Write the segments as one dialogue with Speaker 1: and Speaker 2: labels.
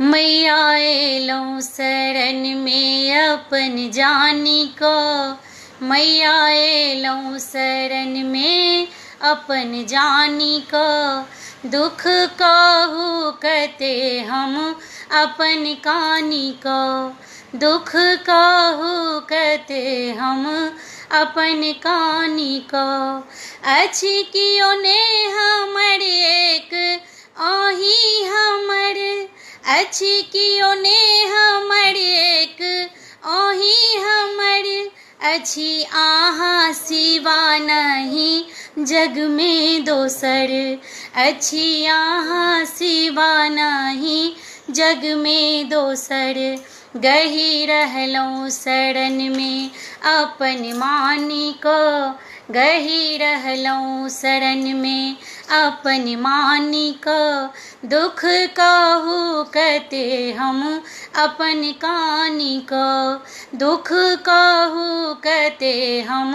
Speaker 1: मैया एलौं शरण में अपन जानी को। मैया एलौं शरण में अपन जानी को। दुख कहू कते हम अपन कानी को। दुख कहू कते हम अपन कानी को। अछि कियो ने हमर एक आही हमर। अछि कियो ने हमर एक आही हमर। अछि आहाँ सिवा नहीं जग में दोसर। अछि आहाँ सिवा नहीं जग में दोसर। गही रहलौं शरण में अपन मानी को। गही रहलौं शरण में अपन मानी को। दुख कहू कते हम अपन कानी को। दुख कहू कते हम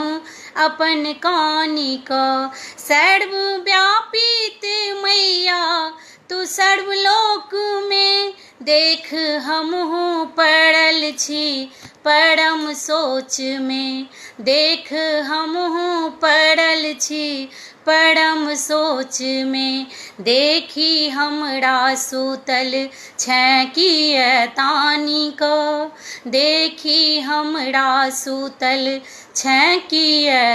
Speaker 1: अपन कानी को। सर्वव्यापित मैया तू सर्वलोक में। देख हमहूँ पड़ल छी परम सोच में। देख हमहूँ पड़ल छी परम सोच में। देखी हमरा सुतल छैं तानी को। देखी हमरा सुतल छैं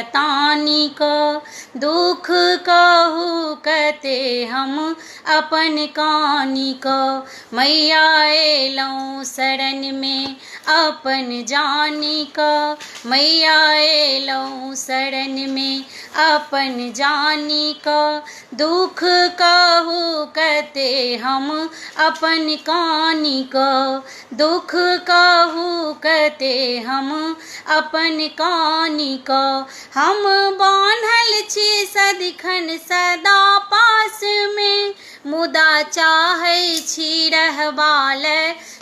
Speaker 1: तानी को। दुख कहू कते हम अपन कानी को। मैया एलौं शरण में अपन जानी को। मैया एलौं शरण में अपन जानी को। दुख कहू कते हम अपन कानी को। दुख कहू कते हम अपन कानी को। हम बान्हल छी सदिखन सदा पास में। मुदा चाहै छी रहबाल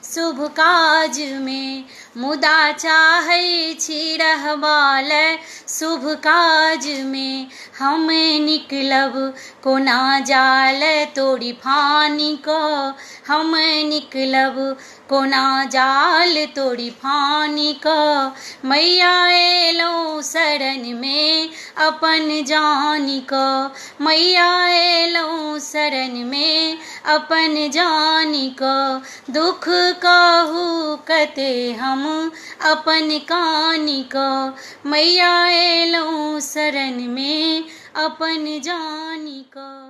Speaker 1: शुभ काज में। मुदा चाहै छी रहबाल शुभ काज में। हम निकलब कोना जाल तोड़ी फानी को। हम निकलब कोना जाल तोड़ी फानी को। मैया एलौं शरण में अपन जानी को। मैया एलौं शरण में अपन जानी को। दुख कहू कते हम अपन कानी को। मैया एलौं शरण में अपन जानी को।